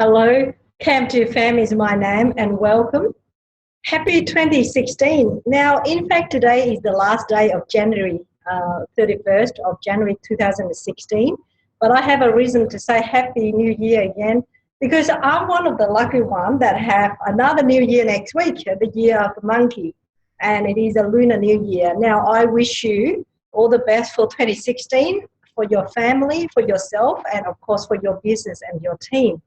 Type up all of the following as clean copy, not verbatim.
Hello, Camtu Pham is my name and welcome. Happy 2016. Now, in fact, today is the last day of January, 31st of January 2016. But I have a reason to say Happy New Year again because I'm one of the lucky ones that have another New Year next week, the year of the monkey. And it is a Lunar New Year. Now, I wish you all the best for 2016, for your family, for yourself, and of course for your business and your team.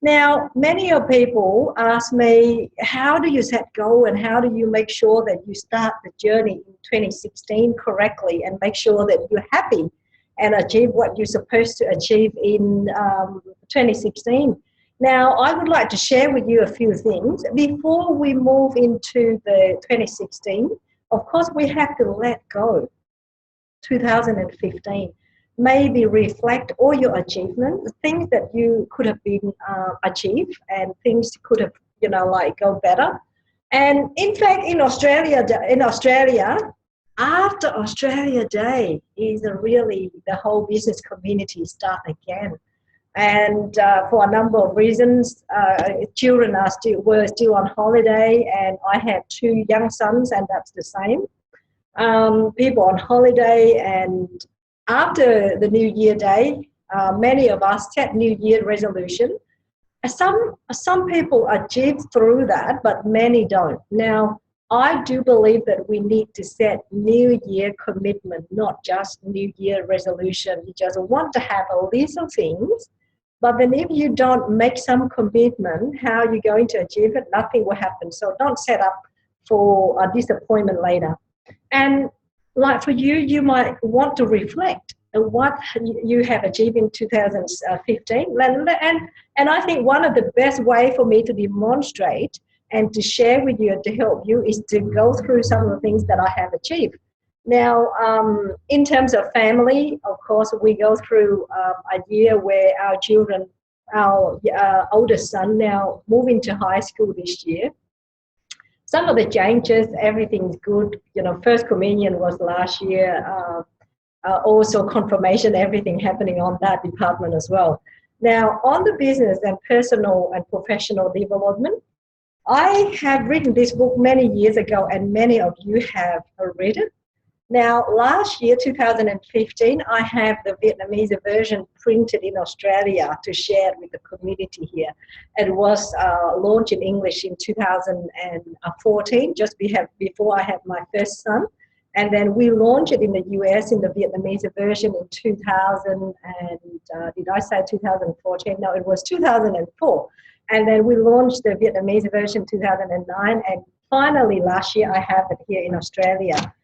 Now, many of people ask me, how do you set goal and how do you make sure that you start the journey in 2016 correctly and make sure that you're happy and achieve what you're supposed to achieve in 2016? Now, I would like to share with you a few things. Before we move into the 2016, of course, we have to let go 2015. Maybe reflect all your achievements, things that you could have been achieved and things could have, go better. And in fact, in Australia, after Australia Day is really the whole business community start again. And for a number of reasons, children were still on holiday, and I had two young sons, and that's the same. People on holiday, and after the New Year Day, many of us set New Year resolution. Some people achieve through that, but many don't. Now, I do believe that we need to set New Year commitment, not just New Year resolution. You just want to have a list of things, but then if you don't make some commitment, how are you going to achieve it? Nothing will happen. So don't set up for a disappointment later. And like for you, you might want to reflect on what you have achieved in 2015. And I think one of the best way for me to demonstrate and to share with you and to help you is to go through some of the things that I have achieved. Now, in terms of family, of course, we go through a year where our children, our oldest son now moving to high school this year. Some of the changes, everything's good. First communion was last year. Also confirmation, everything happening on that department as well. Now, on the business and personal and professional development, I have written this book many years ago, and many of you have read it. Now, last year, 2015, I have the Vietnamese version printed in Australia to share with the community here. It was launched in English in 2014, just before I had my first son. And then we launched it in the US in the Vietnamese version in 2000, and did I say 2014? No, it was 2004. And then we launched the Vietnamese version 2009, and finally last year I have it here in Australia.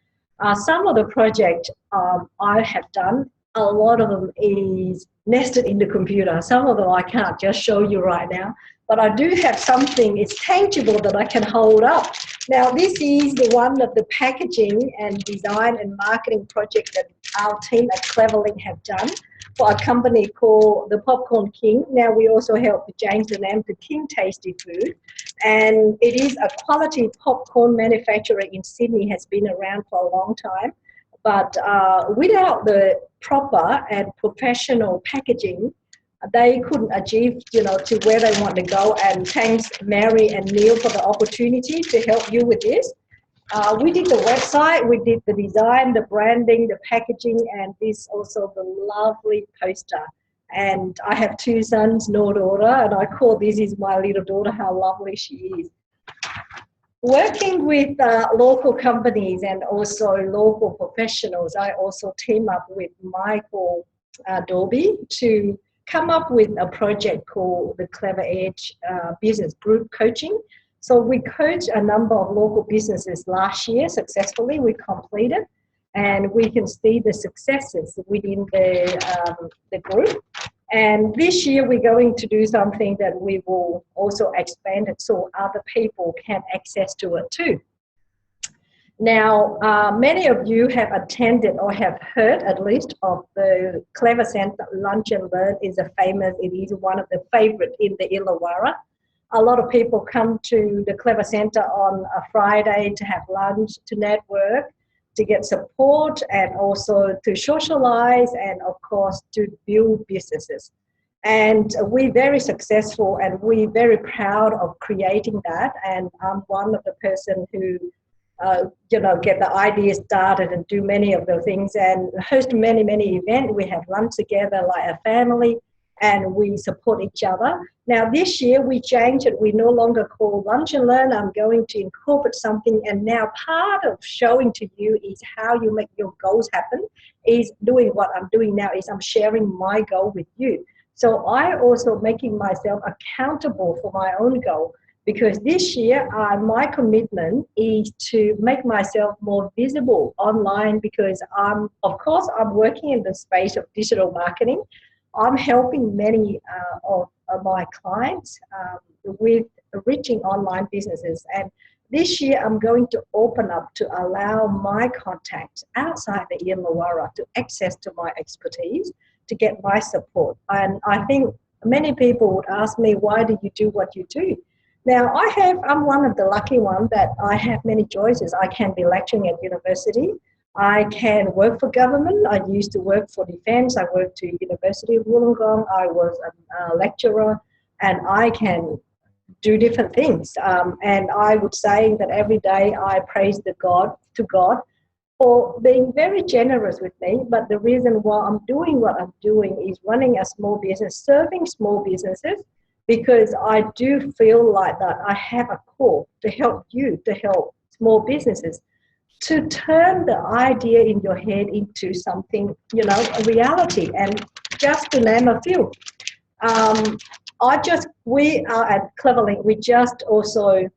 Some of the projects I have done, a lot of them is nested in the computer. Some of them I can't just show you right now, but I do have something, it's tangible that I can hold up. Now, this is the one of the packaging and design and marketing project that our team at CleverLINK have done for a company called the Popcorn King. Now, we also help James and Em to King Tasty Food. And it is a quality popcorn manufacturer in Sydney, has been around for a long time. But without the proper and professional packaging, they couldn't achieve, to where they want to go. And thanks Mary and Neil for the opportunity to help you with this. We did the website, we did the design, the branding, the packaging, and this also the lovely poster. And I have two sons, no daughter, and I call this is my little daughter, how lovely she is. Working with local companies and also local professionals, I also team up with Michael Dorby to come up with a project called the Clever Edge Business Group Coaching. So we coached a number of local businesses last year successfully. We completed, and we can see the successes within the group. And this year we're going to do something that we will also expand it so other people can access to it too. Now, many of you have attended or have heard at least of the Clever Centre Lunch and Learn. It is one of the favorite in the Illawarra. A lot of people come to the Clever Centre on a Friday to have lunch, to network, to get support, and also to socialize, and of course to build businesses. And we're very successful, and we're very proud of creating that. And I'm one of the person who, get the ideas started and do many of the things and host many, many events. We have lunch together like a family, and we support each other. Now this year we changed it. We no longer call lunch and learn. I'm going to incorporate something, and now part of showing to you is how you make your goals happen is doing what I'm doing now is I'm sharing my goal with you. So I also making myself accountable for my own goal, because this year my commitment is to make myself more visible online, because of course I'm working in the space of digital marketing. I'm helping many of my clients with reaching online businesses. And this year I'm going to open up to allow my contacts outside the Illawarra to access to my expertise, to get my support. And I think many people would ask me, why do you do what you do? Now I'm one of the lucky ones that I have many choices. I can be lecturing at university. I can work for government. I used to work for defense. I worked to University of Wollongong. I was a lecturer, and I can do different things. And I would say that every day I praise God for being very generous with me. But the reason why I'm doing what I'm doing is running a small business, serving small businesses, because I do feel like that I have a call to help you, to help small businesses, to turn the idea in your head into something, a reality. And just to name a few, we are at CleverLINK, we just also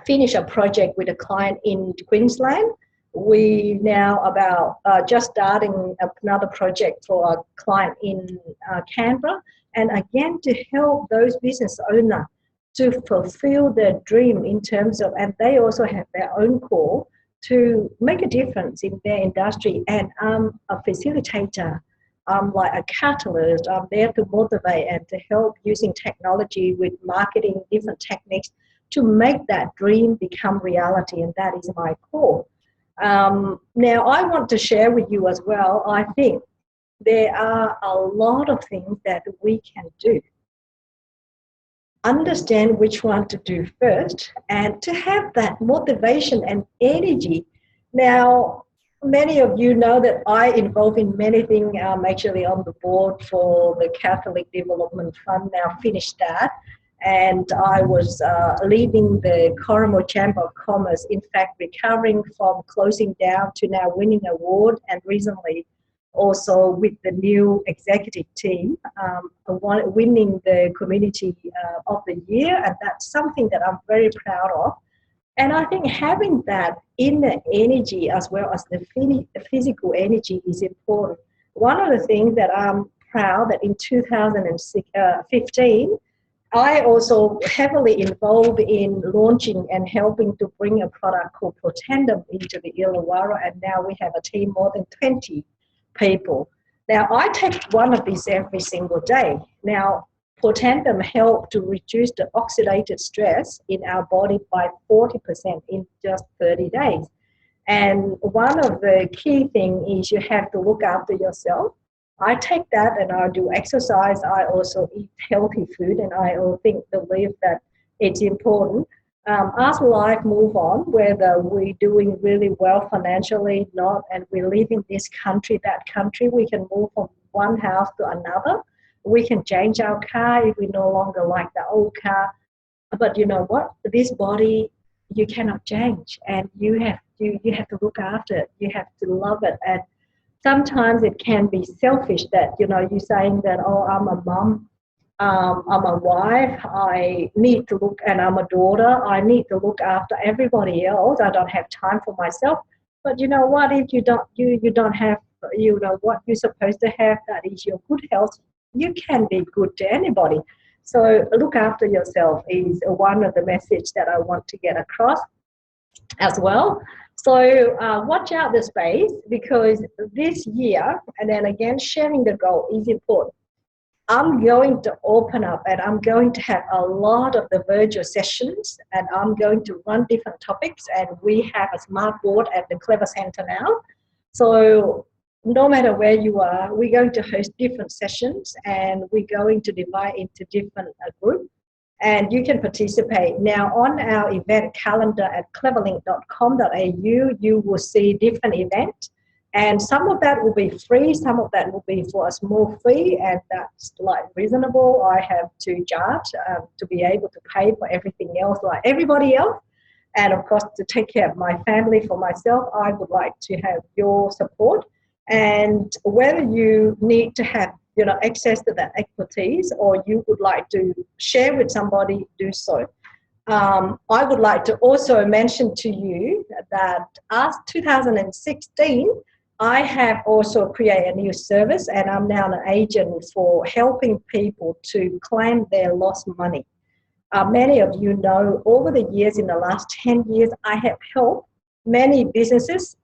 finished a project with a client in Queensland. We now about just starting another project for a client in Canberra, and again to help those business owners to fulfill their dream in terms of, and they also have their own call to make a difference in their industry. And I'm a facilitator, I'm like a catalyst. I'm there to motivate and to help using technology with marketing, different techniques to make that dream become reality, and that is my core. Now I want to share with you as well, I think there are a lot of things that we can do. Understand which one to do first, and to have that motivation and energy. Now, many of you know that I involve in many things. I'm actually on the board for the Catholic Development Fund, now finished that. And I was leading the Coromel Chamber of Commerce, in fact, recovering from closing down to now winning an award, and recently also with the new executive team, winning the Community of the Year, and that's something that I'm very proud of. And I think having that inner energy as well as the physical energy is important. One of the things that I'm proud that in 2015, I also heavily involved in launching and helping to bring a product called Protendum into the Illawarra, and now we have a team more than 20 people. Now I take one of these every single day. Now Protendum help to reduce the oxidative stress in our body by 40% in just 30 days. And one of the key things is you have to look after yourself. I take that and I do exercise. I also eat healthy food, and I believe that it's important. As life move on, whether we're doing really well financially, not, and we live in this country, that country, we can move from one house to another. We can change our car if we no longer like the old car. But you know what? This body, you cannot change, and you have to look after it. You have to love it. And sometimes it can be selfish that, you're saying that, oh, I'm a mom, I'm a wife, I need to look, and I'm a daughter, I need to look after everybody else. I don't have time for myself. But you know what? If you don't have, what you're supposed to have, that is your good health, you can be good to anybody. So look after yourself is one of the message that I want to get across as well. So watch out the space, because this year, and then again, sharing the goal is important. I'm going to open up, and I'm going to have a lot of the virtual sessions, and I'm going to run different topics, and we have a smart board at the Clever Center now. So no matter where you are, we're going to host different sessions, and we're going to divide into different groups, and you can participate. Now, on our event calendar at cleverlink.com.au, you will see different events, and some of that will be free, some of that will be for a small fee, and that's like reasonable. I have to charge to be able to pay for everything else like everybody else. And of course, to take care of my family, for myself, I would like to have your support. And whether you need to have, access to that expertise, or you would like to share with somebody, do so. I would like to also mention to you that as 2016, I have also created a new service, and I'm now an agent for helping people to claim their lost money. Many of you know, over the years, in the last 10 years, I have helped many businesses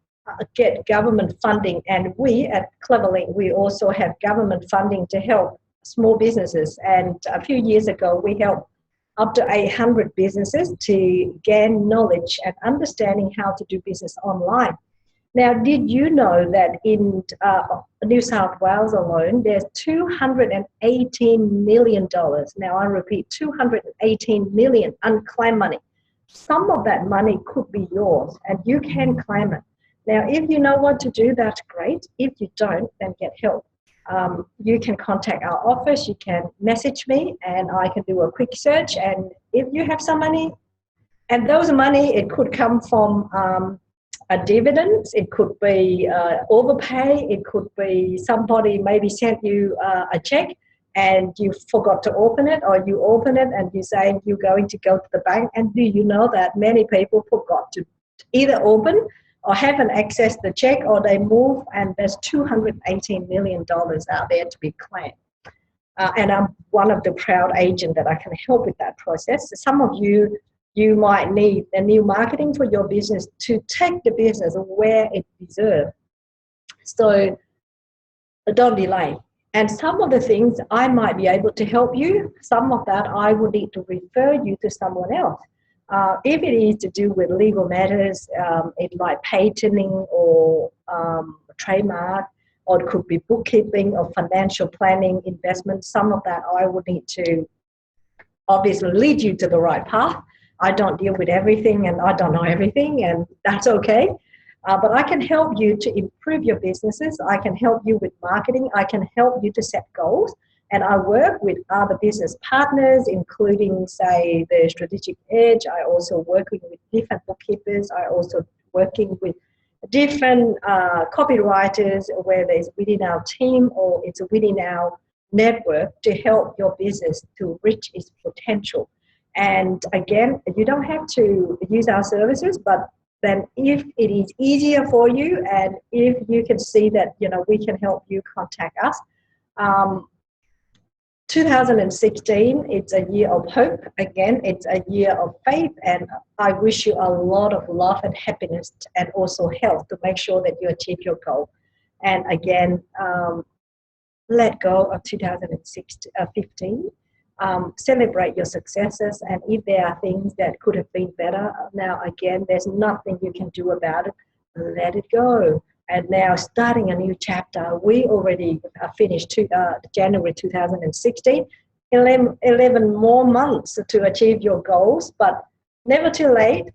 get government funding, and we at CleverLINK, we also have government funding to help small businesses. And a few years ago, we helped up to 800 businesses to gain knowledge and understanding how to do business online. Now, did you know that in New South Wales alone, there's $218 million. Now, I repeat, $218 million unclaimed money. Some of that money could be yours, and you can claim it. Now, if you know what to do, that's great. If you don't, then get help. You can contact our office, you can message me, and I can do a quick search. And if you have some money, and those money, it could come from a dividend, it could be overpay, it could be somebody maybe sent you a check and you forgot to open it, or you open it and you say you're going to go to the bank. And do you know that many people forgot to either open or haven't accessed the check, or they move, and there's $218 million out there to be claimed. And I'm one of the proud agents that I can help with that process. So some of you might need a new marketing for your business to take the business where it deserves. So don't delay. And some of the things I might be able to help you, some of that I would need to refer you to someone else. If it is to do with legal matters, it like patenting or trademark, or it could be bookkeeping or financial planning, investment, some of that I would need to obviously lead you to the right path. I don't deal with everything, and I don't know everything, and that's okay. But I can help you to improve your businesses. I can help you with marketing. I can help you to set goals. And I work with other business partners, including, say, the Strategic Edge. I also working with different bookkeepers. I also working with different copywriters, whether it's within our team or it's within our network, to help your business to reach its potential. And again, you don't have to use our services, but then if it is easier for you, and if you can see that, we can help you, contact us. 2016, it's a year of hope. Again, it's a year of faith, and I wish you a lot of love and happiness, and also health, to make sure that you achieve your goal. And again, let go of 2015. Celebrate your successes, and if there are things that could have been better, now again, there's nothing you can do about it. Let it go. And now starting a new chapter. We already finished January 2016, 11 more months to achieve your goals, but never too late.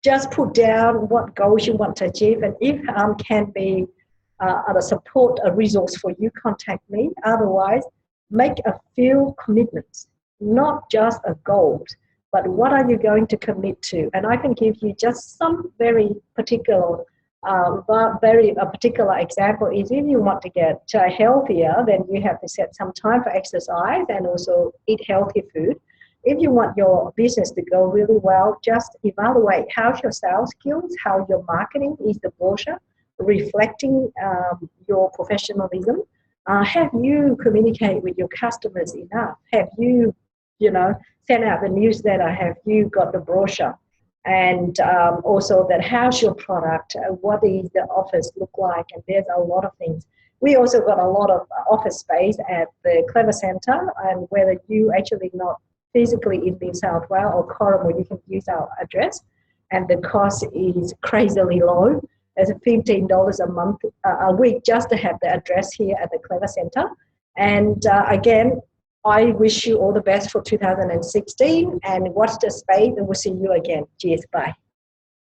Just put down what goals you want to achieve, and if can be a support, a resource for you, contact me. Otherwise, make a few commitments, not just a goals, but what are you going to commit to? And I can give you just some very particular, a particular example is, if you want to get healthier, then you have to set some time for exercise and also eat healthy food. If you want your business to go really well, just evaluate how's your sales skills, how your marketing is, the brochure reflecting your professionalism. Have you communicate with your customers enough? Have you, send out the newsletter? Have you got the brochure? And also that how's your product? What is the office look like? And there's a lot of things. We also got a lot of office space at the Clever Centre, and whether you actually not physically in New South Wales or Coromon, you can use our address, and the cost is crazily low. It's $15 a month, a week, just to have the address here at the Clever Center. And again, I wish you all the best for 2016, and watch the space, and we'll see you again. Cheers, bye.